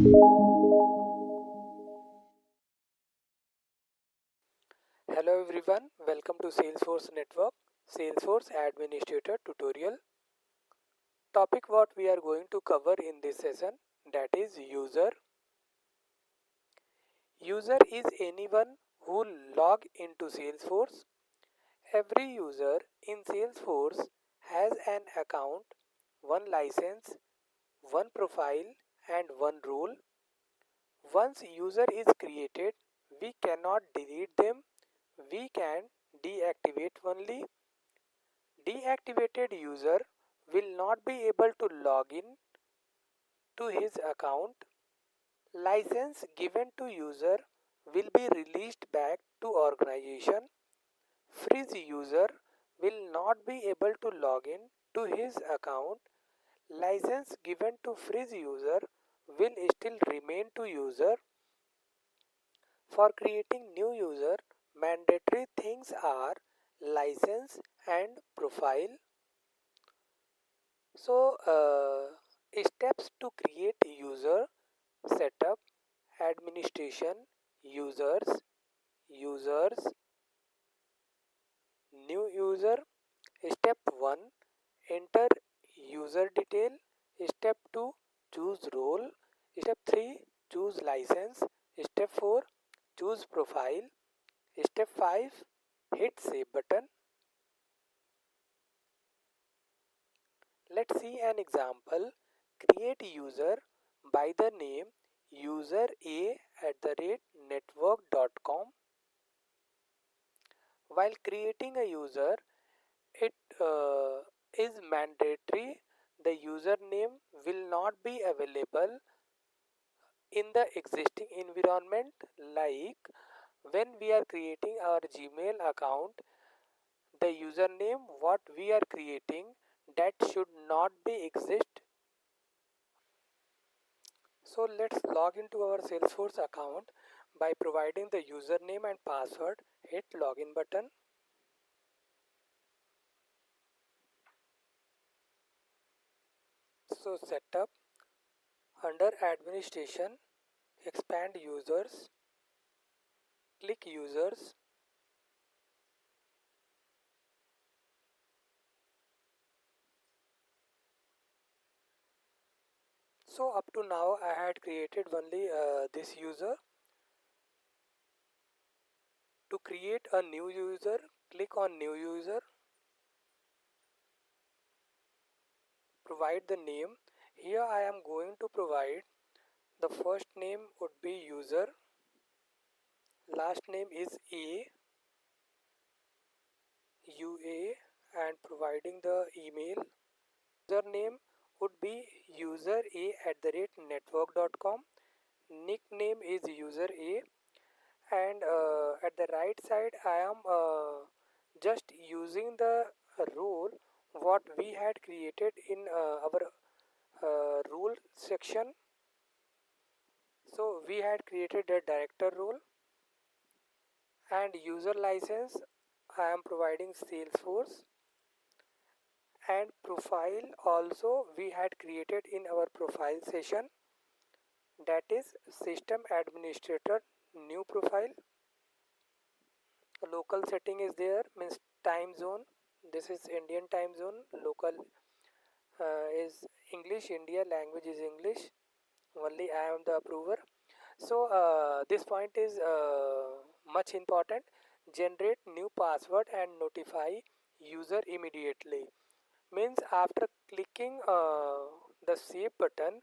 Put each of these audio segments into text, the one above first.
Hello everyone, welcome to Salesforce Network, Salesforce Administrator tutorial. Topic what we are going to cover in this session, that is user. User is anyone who log into Salesforce. Every user in Salesforce has an account, one license, one profile and one role. Once user is created, we cannot delete them, we can deactivate only. Deactivated user will not be able to log in to his account. License given to user will be released back to organization. Freeze user will not be able to log in to his account. License given to freeze user will still remain to user. For creating new user, mandatory things are license and profile. So, steps to create user: setup, administration, users, new user. Step 1, enter user detail. Step 2, choose role. Step 3, choose license. Step 4, choose profile. Step 5, hit save button. Let's see an example. Create user by the name user@network.com. While creating a user, it is mandatory. The username will not be available in the existing environment. Like when we are creating our Gmail account, the username what we are creating, that should not be exist. So let's log into our Salesforce account by providing the username and password. Hit login button. So setup, under administration, expand users, click users. So up to now I had created only this user. To create a new user, click on new user, provide the name. Here I am going to provide the first name would be user, last name is UA, and providing the email. Username would be user@network.com. Nickname is user A, and at the right side I am just using the role what we had created in our role section. So we had created a director role, and user license I am providing Salesforce, and profile also we had created in our profile session, that is system administrator new profile. Local setting is there, means time zone. This is Indian time zone. Local is English, India language is English. Only I am the approver. So this point is much important. Generate new password and notify user immediately. Means after clicking the save button,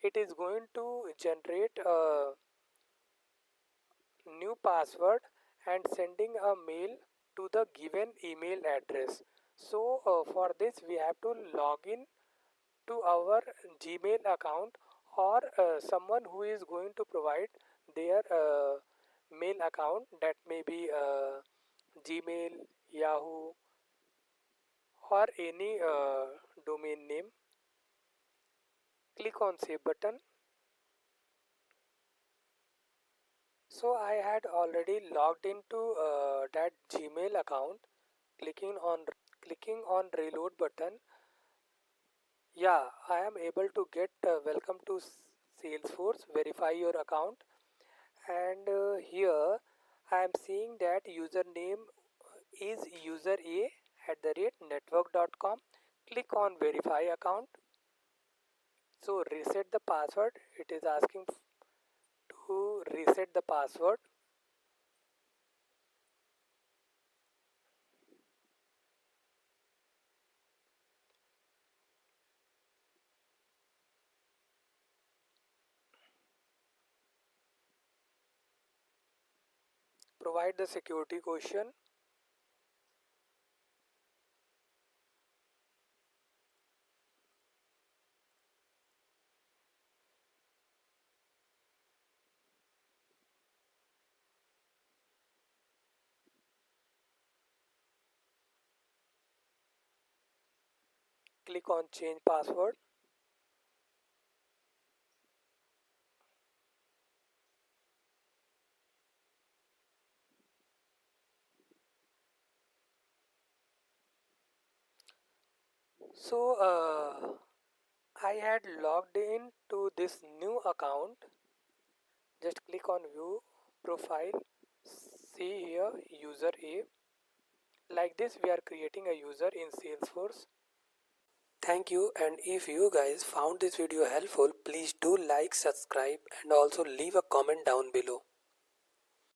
it is going to generate a new password and sending a mail to the given email address. So for this we have to log in to our Gmail account, or someone who is going to provide their mail account, that may be Gmail, Yahoo, or any domain name. Click on save button. So I had already logged into that Gmail account. Clicking on reload button, yeah, I am able to get welcome to Salesforce, verify your account, and here I am seeing that username is user a @network.com. Click on verify account. So reset the password. It is asking to reset the password. Provide the security question. Click on change password. So I had logged in to this new account. Just click on view profile. See here user A. Like this we are creating a user in Salesforce. Thank you, and if you guys found this video helpful, please do like, subscribe and also leave a comment down below.